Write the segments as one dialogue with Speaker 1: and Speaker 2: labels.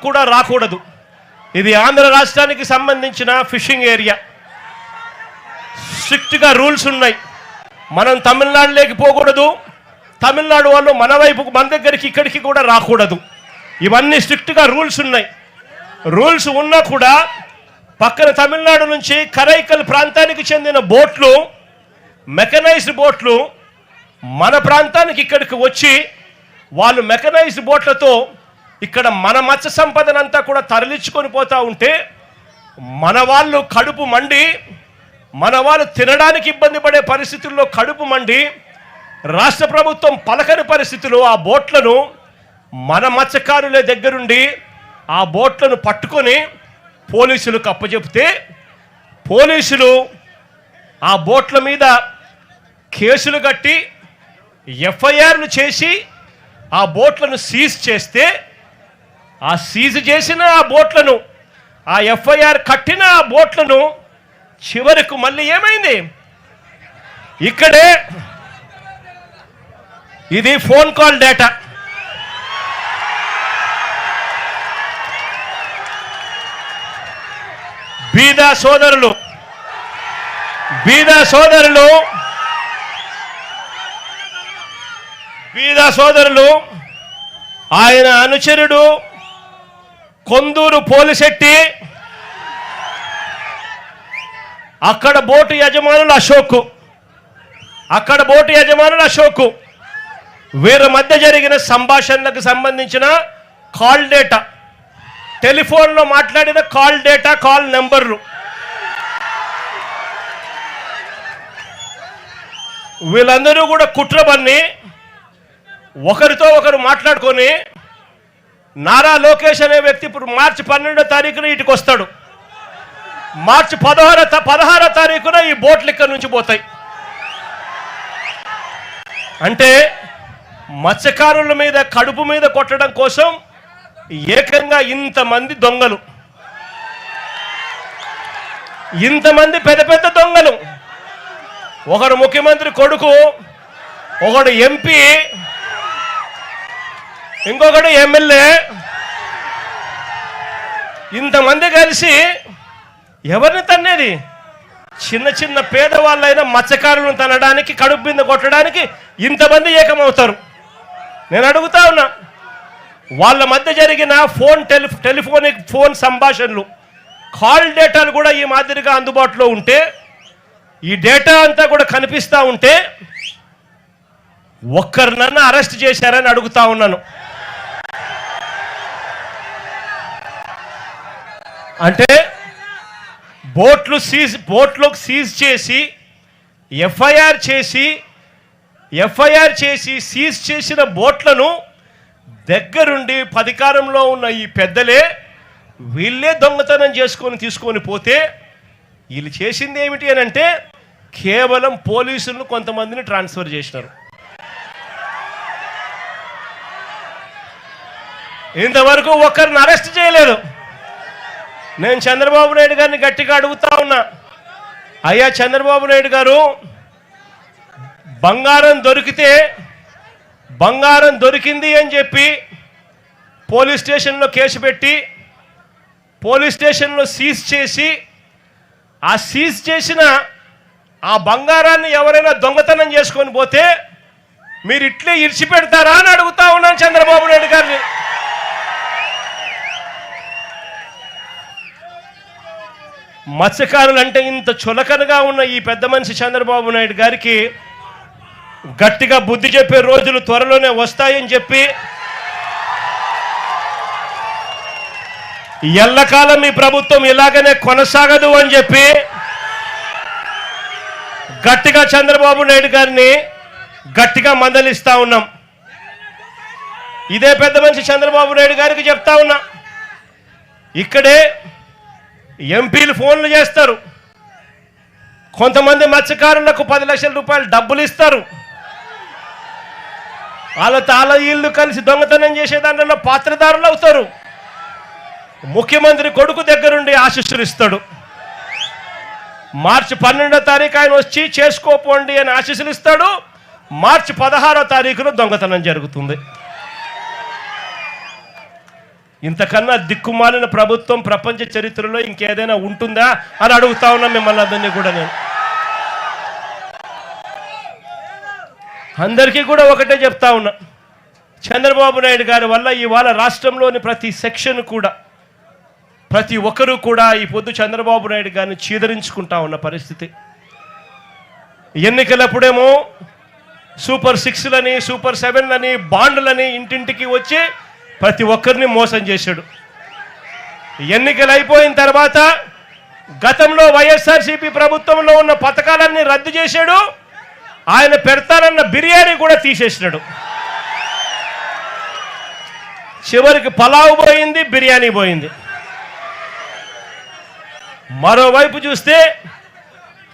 Speaker 1: కూడా రాకూడదు. ఇది ఆంధ్ర రాష్ట్రానికి సంబంధించిన ఫిషింగ్ ఏరియా. స్ట్రిక్ట్గా రూల్స్ ఉన్నాయి. మనం తమిళనాడులోకి పోకూడదు, తమిళనాడు వాళ్ళు మన వైపుకు మన దగ్గరికి ఇక్కడికి కూడా రాకూడదు. ఇవన్నీ స్ట్రిక్ట్గా రూల్స్ ఉన్నాయి. రూల్స్ ఉన్నా కూడా పక్కన తమిళనాడు నుంచి కరైకల్ ప్రాంతానికి చెందిన బోట్లు, మెకనైజ్డ్ బోట్లు మన ప్రాంతానికి ఇక్కడికి వచ్చి వాళ్ళు మెకనైజ్డ్ బోట్లతో ఇక్కడ మన మత్స్య సంపదనంతా కూడా తరలించుకొని పోతూ ఉంటే మన వాళ్ళు కడుపు మండి, మన వాళ్ళు తినడానికి ఇబ్బంది పడే పరిస్థితుల్లో కడుపు మండి రాష్ట్ర ప్రభుత్వం పలకని పరిస్థితుల్లో ఆ బోట్లను మన మత్స్యకారుల దగ్గరుండి ఆ బోట్లను పట్టుకొని పోలీసులకు అప్పచెప్తే పోలీసులు ఆ బోట్ల మీద కేసులు కట్టి ఎఫ్ఐఆర్లు చేసి ఆ బోట్లను సీజ్ చేస్తే ఆ సీజ్ చేసిన ఆ బోట్లను, ఆ ఎఫ్ఐఆర్ కట్టిన ఆ బోట్లను చివరకు మళ్ళీ ఏమైంది, ఇక్కడే ఇది ఫోన్ కాల్ డేటా. బీద సోదరులు ఆయన అనుచరుడు కొందూరు పోలిశెట్టి, అక్కడ బోటు యజమానులు అశోక్, వీరి మధ్య జరిగిన సంభాషణలకు సంబంధించిన కాల్ డేటా, టెలిఫోన్లో మాట్లాడిన కాల్ డేటా, కాల్ నెంబర్లు, వీళ్ళందరూ కూడా కుట్రబన్ని ఒకరితో ఒకరు మాట్లాడుకొని నారా లోకేష్ అనే వ్యక్తి ఇప్పుడు మార్చి 12వ తారీఖున ఇటుకు వస్తాడు. మార్చి 16వ తారీఖున ఈ బోట్లు ఇక్కడ నుంచి పోతాయి. అంటే మత్స్యకారుల మీద కడుపు మీద కొట్టడం కోసం ఏకంగా ఇంతమంది దొంగలు, ఇంతమంది పెద్ద పెద్ద దొంగలు, ఒకడు ముఖ్యమంత్రి కొడుకు, ఒకడు ఎంపీ, ఇంకొకడు ఎమ్మెల్యే, ఇంతమంది కలిసి ఎవరిని తన్నేది? చిన్న చిన్న పేదవాళ్ళైనా మత్స్యకారులను తనడానికి, కడుపు మీద కొట్టడానికి ఇంతమంది ఏకమవుతారు. నేను అడుగుతా ఉన్నా, వాళ్ళ మధ్య జరిగిన టెలిఫోనిక్ ఫోన్ సంభాషణలు, కాల్ డేటాలు కూడా ఈ మాదిరిగా అందుబాటులో ఉంటే, ఈ డేటా అంతా కూడా కనిపిస్తూ ఉంటే ఒక్కరినన్నా అరెస్ట్ చేశారని అడుగుతా ఉన్నాను. అంటే బోట్లకు సీజ్ చేసి ఎఫ్ఐఆర్ చేసి సీజ్ చేసిన బోట్లను దగ్గరుండి అధికారంలో ఉన్న ఈ పెద్దలే వీళ్ళే దొంగతనం తీసుకొని పోతే వీళ్ళు చేసింది ఏమిటి అని అంటే కేవలం పోలీసులను కొంతమందిని ట్రాన్స్ఫర్ చేసినారు. ఇంతవరకు ఒక్కరిని అరెస్ట్ చేయలేదు. నేను చంద్రబాబు నాయుడు గారిని గట్టిగా అడుగుతా ఉన్నా, అయ్యా చంద్రబాబు నాయుడు గారు, బంగారం దొరికింది అని చెప్పి పోలీస్ స్టేషన్లో కేసు పెట్టి పోలీస్ స్టేషన్లో సీజ్ చేసి ఆ సీజ్ చేసిన ఆ బంగారాన్ని ఎవరైనా దొంగతనం చేసుకొని పోతే మీరు ఇట్లే ఇడిచిపెడతారా అని అడుగుతా ఉన్నాను చంద్రబాబు నాయుడు గారిని. మత్స్యకారులు అంటే ఇంత చులకనగా ఉన్న ఈ పెద్ద మనిషి చంద్రబాబు నాయుడు గారికి గట్టిగా బుద్ధి చెప్పే రోజులు త్వరలోనే వస్తాయని చెప్పి, ఎల్లకాలం ఈ ప్రభుత్వం ఇలాగనే కొనసాగదు అని చెప్పి గట్టిగా చంద్రబాబు నాయుడు గారిని గట్టిగా మందలిస్తా ఉన్నాం. ఇదే పెద్ద మనిషి చంద్రబాబు నాయుడు గారికి చెప్తా ఉన్నా, ఇక్కడే ఎంపీలు ఫోన్లు చేస్తారు, కొంతమంది మత్స్యకారులకు 10 లక్షల రూపాయలు డబ్బులు ఇస్తారు, వాళ్ళ ఇల్లు కలిసి దొంగతనం చేసే దాంట్లో పాత్రదారులు అవుతారు. ముఖ్యమంత్రి కొడుకు దగ్గరుండి ఆశీస్సులు ఇస్తాడు. మార్చి 12వ తారీఖు ఆయన వచ్చి చేసుకోపోండి అని ఆశీస్సులు ఇస్తాడు. మార్చి 16వ తారీఖున దొంగతనం జరుగుతుంది. ఇంతకన్నా దిక్కుమాలిన ప్రభుత్వం ప్రపంచ చరిత్రలో ఇంకేదైనా ఉంటుందా అని అడుగుతా ఉన్నా మిమ్మల్ని అందరినీ కూడా. నేను అందరికీ కూడా ఒకటే చెప్తా ఉన్నా, చంద్రబాబు నాయుడు గారి వల్ల ఇవాళ రాష్ట్రంలోని ప్రతి సెక్షన్ కూడా, ప్రతి ఒక్కరూ కూడా ఈ పొద్దు చంద్రబాబు నాయుడు గారిని చీదరించుకుంటా ఉన్న పరిస్థితి. ఎన్నికలప్పుడేమో సూపర్ 6లని, సూపర్ 7లని, బాండ్లని ఇంటింటికి వచ్చి ప్రతి ఒక్కరిని మోసం చేశాడు. ఎన్నికలు అయిపోయిన తర్వాత గతంలో వైఎస్ఆర్సీపీ ప్రభుత్వంలో ఉన్న పథకాలన్నీ రద్దు చేశాడు. ఆయన పెడతానన్న బిర్యానీ కూడా తీసేసినాడు. చివరికి పలావ్ పోయింది, బిర్యానీ పోయింది. మరోవైపు చూస్తే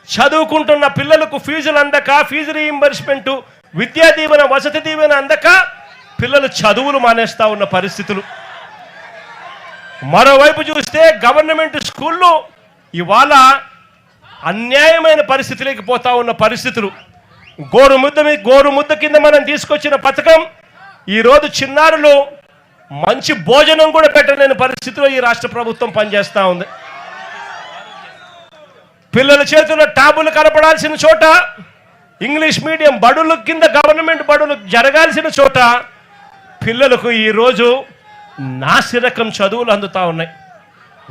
Speaker 1: చదువుకుంటున్న పిల్లలకు ఫీజులు అందక, ఫీజు రీయింబర్స్మెంటు, విద్యా దీవెన, వసతి దీవెన అందక పిల్లలు చదువులు మానేస్తా ఉన్న పరిస్థితులు. మరోవైపు చూస్తే గవర్నమెంట్ స్కూళ్ళు ఇవాళ అన్యాయమైన పరిస్థితిలోకి పోతా ఉన్న పరిస్థితులు. గోరు ముద్ద కింద మనం తీసుకొచ్చిన పథకం ఈరోజు చిన్నారులు మంచి భోజనం కూడా పెట్టలేని పరిస్థితిలో ఈ రాష్ట్ర ప్రభుత్వం పనిచేస్తూ ఉంది. పిల్లల చేతుల్లో ట్యాబులు కనపడాల్సిన చోట ఇంగ్లీష్ మీడియం బడుల కింద గవర్నమెంట్ బడులు జరగాల్సిన చోట పిల్లలకు ఈరోజు నాసిరకం చదువులు అందుతూ ఉన్నాయి.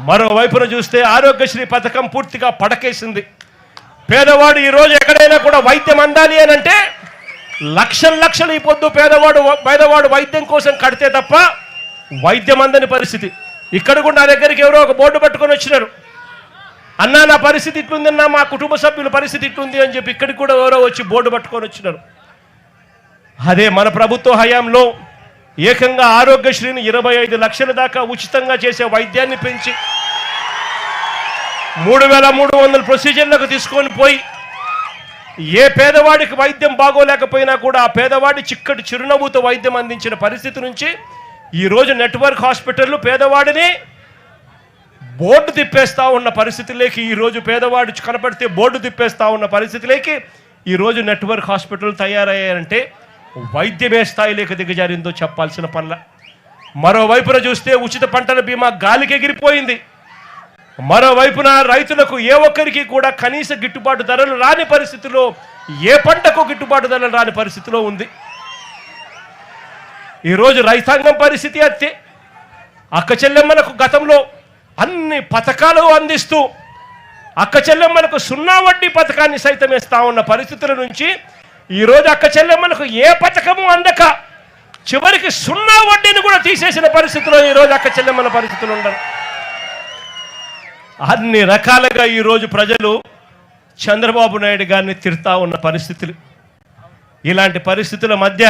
Speaker 1: మరోవైపున చూస్తే ఆరోగ్యశ్రీ పథకం పూర్తిగా పడకేసింది. పేదవాడు ఈరోజు ఎక్కడైనా కూడా వైద్యం అందాలి అని అంటే లక్షలు ఈ పొద్దు పేదవాడు వైద్యం కోసం కడితే తప్ప వైద్యం అందని పరిస్థితి. ఇక్కడ కూడా నా దగ్గరికి ఎవరో ఒక బోర్డు పట్టుకొని వచ్చినారు, అన్నా నా పరిస్థితి ఇట్లుందన్నా, మా కుటుంబ సభ్యుల పరిస్థితి ఇట్లుంది అని చెప్పి ఇక్కడికి కూడా ఎవరో వచ్చి బోర్డు పట్టుకొని వచ్చినారు. అదే మన ప్రభుత్వ హయాంలో ఏకంగా ఆరోగ్యశ్రీని 25 లక్షల దాకా ఉచితంగా చేసే వైద్యాన్ని పెంచి 3300 ప్రొసీజర్లకు తీసుకొని పోయి ఏ పేదవాడికి వైద్యం బాగోలేకపోయినా కూడా ఆ పేదవాడి చిక్కటి చిరునవ్వుతో వైద్యం అందించిన పరిస్థితి నుంచి ఈరోజు నెట్వర్క్ హాస్పిటళ్ళు పేదవాడిని బోర్డు తిప్పేస్తూ ఉన్న పరిస్థితులేకి, ఈరోజు పేదవాడు కనపడితే బోర్డు తిప్పేస్తూ ఉన్న పరిస్థితులేకి ఈరోజు నెట్వర్క్ హాస్పిటల్ తయారయ్యాయంటే వైద్యమే స్థాయిలోకి దిగజారిందో చెప్పాల్సిన పనుల. మరోవైపున చూస్తే ఉచిత పంటల బీమా గాలికి ఎగిరిపోయింది. మరోవైపున రైతులకు ఏ ఒక్కరికి కూడా కనీస గిట్టుబాటు ధరలు రాని పరిస్థితిలో, ఏ పంటకు గిట్టుబాటు ధరలు రాని పరిస్థితిలో ఉంది. ఈరోజు రైతాంగం పరిస్థితి అత్తే. అక్క చెల్లెమ్మలకు గతంలో అన్ని పథకాలు అందిస్తూ అక్క చెల్లెమ్మలకు 0 వడ్డీ పథకాన్ని సైతం ఇస్తా ఉన్న పరిస్థితుల నుంచి ఈరోజు అక్క చెల్లెమ్మలకు ఏ పథకము అందక చివరికి 0 వడ్డీని కూడా తీసేసిన పరిస్థితిలో ఈరోజు అక్క చెల్లెమ్మల పరిస్థితులు ఉండరు. అన్ని రకాలుగా ఈరోజు ప్రజలు చంద్రబాబు నాయుడు గారిని తిడతా ఉన్న పరిస్థితులు. ఇలాంటి పరిస్థితుల మధ్య